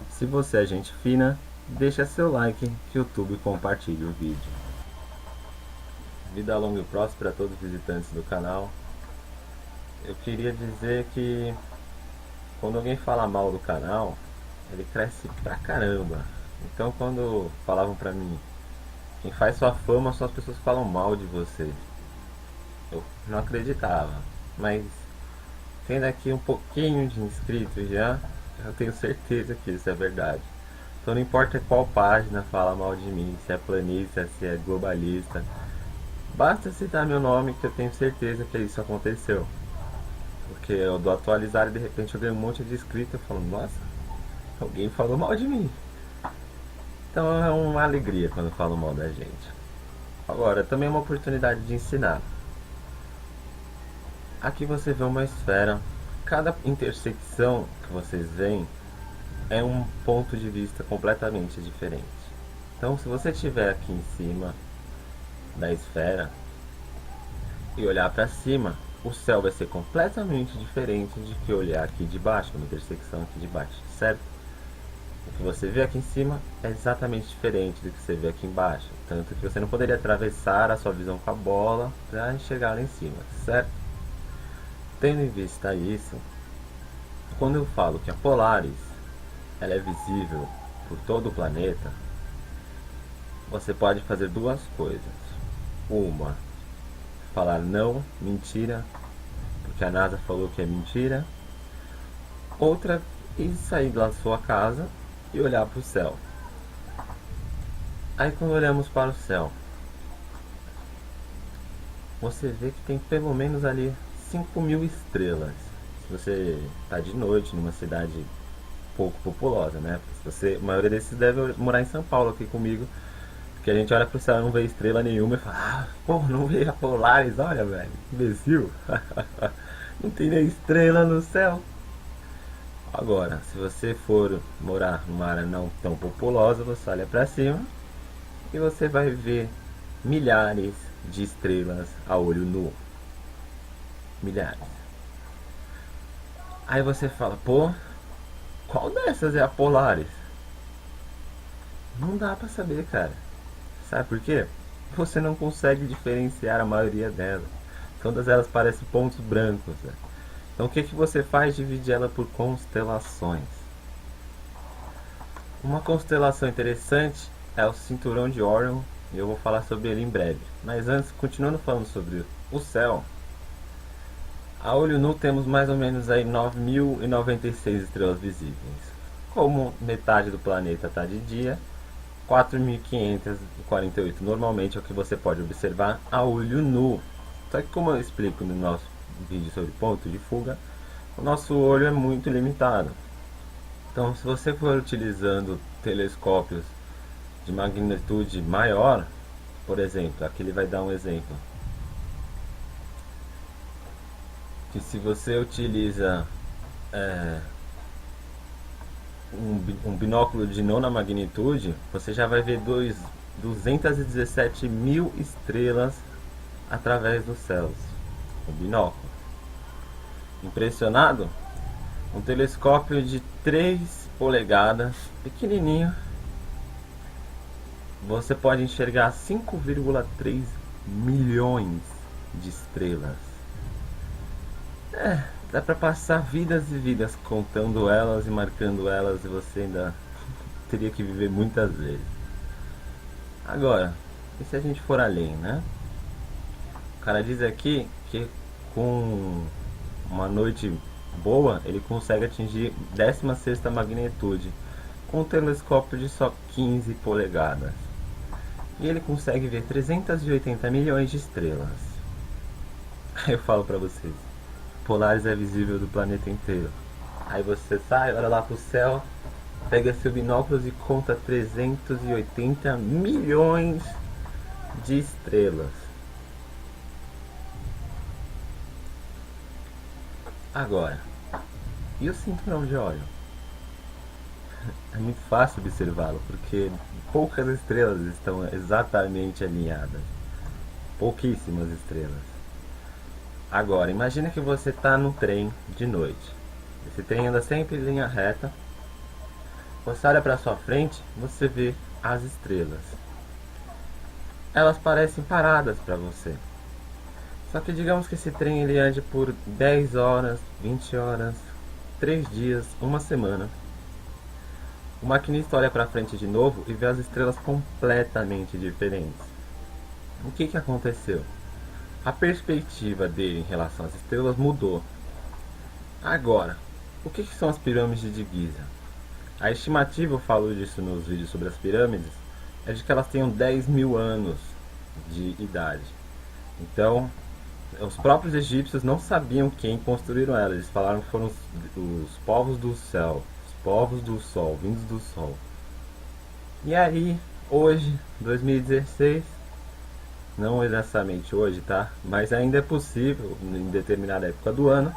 Se você é gente fina, deixa seu like que o YouTube compartilhe o vídeo. Vida longa e próspera a todos os visitantes do canal. Eu queria dizer que quando alguém fala mal do canal, ele cresce pra caramba. Então quando falavam pra mim, quem faz sua fama são as pessoas que falam mal de você. Eu não acreditava, mas tendo aqui um pouquinho de inscritos já, eu tenho certeza que isso é verdade. Então não importa qual página fala mal de mim, se é planista, se é globalista, basta citar meu nome que eu tenho certeza que isso aconteceu. Porque eu dou atualizar e de repente eu ganho um monte de inscritos e falo, nossa, alguém falou mal de mim. Então é uma alegria quando falam mal da gente. Agora, também é uma oportunidade de ensinar. Aqui você vê uma esfera. Cada intersecção que vocês veem é um ponto de vista completamente diferente. Então, se você estiver aqui em cima da esfera e olhar para cima, o céu vai ser completamente diferente de que olhar aqui de baixo, uma intersecção aqui de baixo, certo? O que você vê aqui em cima é exatamente diferente do que você vê aqui embaixo. Tanto que você não poderia atravessar a sua visão com a bola para chegar lá em cima, certo? Tendo em vista isso, quando eu falo que a Polaris ela é visível por todo o planeta, você pode fazer duas coisas. Uma, falar não, mentira, porque a NASA falou que é mentira. Outra, ir sair da sua casa e olhar para o céu. Aí quando olhamos para o céu, você vê que tem pelo menos ali 5.000 estrelas. Se você está de noite numa cidade pouco populosa, né? Porque a maioria desses deve morar em São Paulo aqui comigo, porque a gente olha pro céu e não vê estrela nenhuma e fala, pô, não veio a Polaris, olha, velho, que imbecil. Não tem nem estrela no céu. Agora, se você for morar numa área não tão populosa, você olha pra cima e você vai ver milhares de estrelas a olho nu. Milhares. Aí você fala, pô, qual dessas é a Polaris? Não dá pra saber, cara. Sabe por quê? Você não consegue diferenciar a maioria delas. Todas elas parecem pontos brancos. Né? Então o que, que você faz? Divide ela por constelações. Uma constelação interessante é o Cinturão de Orion, e eu vou falar sobre ele em breve. Mas antes, continuando falando sobre o céu, a olho nu temos mais ou menos aí 9.096 estrelas visíveis. Como metade do planeta está de dia, 4.548 normalmente é o que você pode observar a olho nu. Só que como eu explico no nosso vídeo sobre ponto de fuga, o nosso olho é muito limitado. Então se você for utilizando telescópios de magnitude maior, por exemplo, aqui ele vai dar um exemplo, que se você utiliza um binóculo de nona magnitude, você já vai ver 217 mil estrelas através dos céus. O binóculo. Impressionado? Um telescópio de 3 polegadas, pequenininho, você pode enxergar 5,3 milhões de estrelas. Dá pra passar vidas e vidas contando elas e marcando elas, e você ainda teria que viver muitas vezes. Agora, e se a gente for além, né? O cara diz aqui que com uma noite boa, ele consegue atingir 16ª magnitude com um telescópio de só 15 polegadas. E ele consegue ver 380 milhões de estrelas. Aí eu falo pra vocês, Polaris é visível do planeta inteiro. Aí você sai, olha lá pro céu, pega seu binóculos e conta 380 milhões de estrelas. Agora, e o cinturão de Órion? É muito fácil observá-lo, porque poucas estrelas estão exatamente alinhadas. Pouquíssimas estrelas. Agora, imagine que você está no trem de noite. Esse trem anda sempre em linha reta. Você olha para sua frente, você vê as estrelas. Elas parecem paradas para você. Só que digamos que esse trem ele ande por 10 horas, 20 horas, 3 dias, uma semana. O maquinista olha para frente de novo e vê as estrelas completamente diferentes. O que aconteceu? A perspectiva dele em relação às estrelas mudou. Agora, o que são as pirâmides de Giza? A estimativa, eu falo disso nos vídeos sobre as pirâmides, é de que elas tenham 10 mil anos de idade. Então, os próprios egípcios não sabiam quem construíram elas. Eles falaram que foram os povos do céu, os povos do sol, vindos do sol. E aí, hoje, 2016, não exatamente hoje, tá? Mas ainda é possível, em determinada época do ano,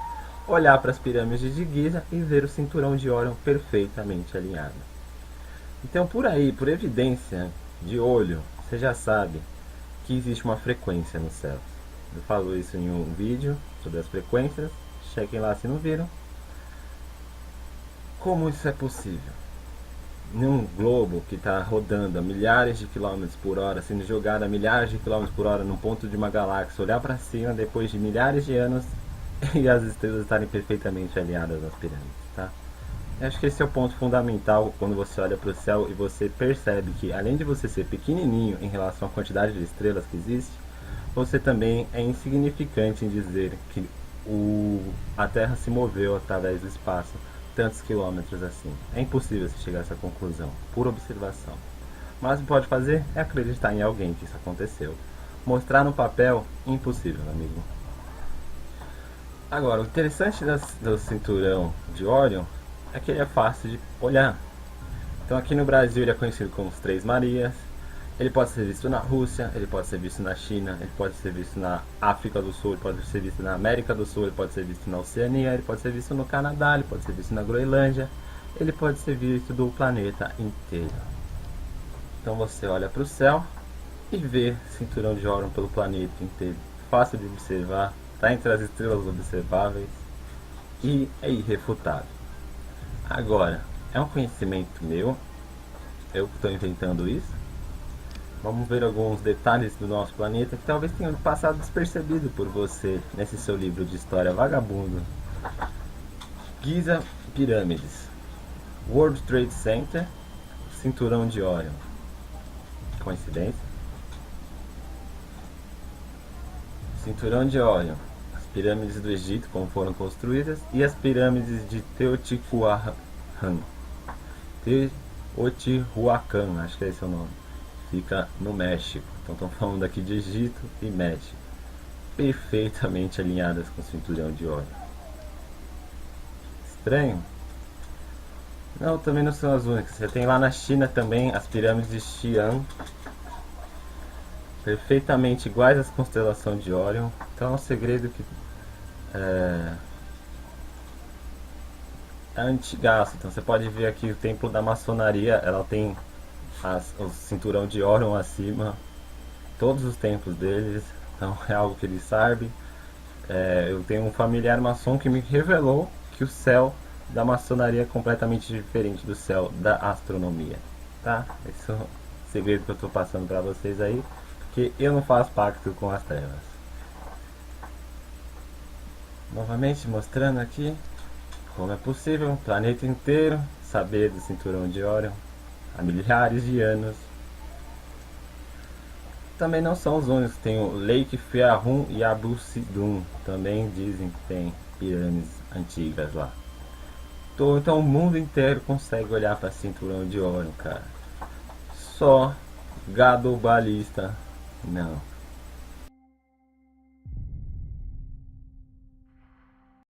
olhar para as pirâmides de Giza e ver o cinturão de Órion perfeitamente alinhado. Então, por aí, por evidência de olho, você já sabe que existe uma frequência no céu. Eu falo isso em um vídeo sobre as frequências, chequem lá se não viram. Como isso é possível? Num globo que está rodando a milhares de quilômetros por hora, sendo jogado a milhares de quilômetros por hora num ponto de uma galáxia, olhar para cima depois de milhares de anos e as estrelas estarem perfeitamente alinhadas nas pirâmides, tá? Eu acho que esse é o ponto fundamental quando você olha para o céu e você percebe que, além de você ser pequenininho em relação à quantidade de estrelas que existe, você também é insignificante em dizer que a Terra se moveu através do espaço tantos quilômetros assim. É impossível você chegar a essa conclusão, por observação. Mas o que pode fazer é acreditar em alguém que isso aconteceu. Mostrar no papel, impossível, amigo. Agora, o interessante do cinturão de Órion é que ele é fácil de olhar. Então aqui no Brasil ele é conhecido como os Três Marias. Ele pode ser visto na Rússia, ele pode ser visto na China, ele pode ser visto na África do Sul, ele pode ser visto na América do Sul, ele pode ser visto na Oceania, ele pode ser visto no Canadá, ele pode ser visto na Groenlândia, ele pode ser visto do planeta inteiro. Então você olha para o céu e vê cinturão de Órion pelo planeta inteiro. Fácil de observar, está entre as estrelas observáveis e é irrefutável. Agora, é um conhecimento meu, eu que estou inventando isso. Vamos ver alguns detalhes do nosso planeta que talvez tenham passado despercebido por você nesse seu livro de história vagabundo. Giza Pirâmides, World Trade Center, Cinturão de Órion. Coincidência? Cinturão de Órion, as pirâmides do Egito, como foram construídas, e as pirâmides de Teotihuacan. Teotihuacan, acho que é esse o nome. Fica no México. Então estão falando aqui de Egito e México. Perfeitamente alinhadas com o cinturão de Órion. Estranho? Não, também não são as únicas. Você tem lá na China também as pirâmides de Xi'an. Perfeitamente iguais às constelações de Órion. Então é um segredo que é antigaço. Então você pode ver aqui o templo da maçonaria. Ela tem o cinturão de Órion acima, todos os templos deles, então é algo que eles sabem. Eu tenho um familiar maçom que me revelou que o céu da maçonaria é completamente diferente do céu da astronomia, tá? Esse é o segredo que eu estou passando para vocês aí, porque eu não faço pacto com as trevas. Novamente mostrando aqui como é possível o planeta inteiro saber do cinturão de Órion há milhares de anos. Também não são os únicos, tem o Lake Fiahun e Abu Sidun, também dizem que tem pirâmides antigas lá. Então o mundo inteiro consegue olhar para cinturão de Órion, cara. Só gado balista não.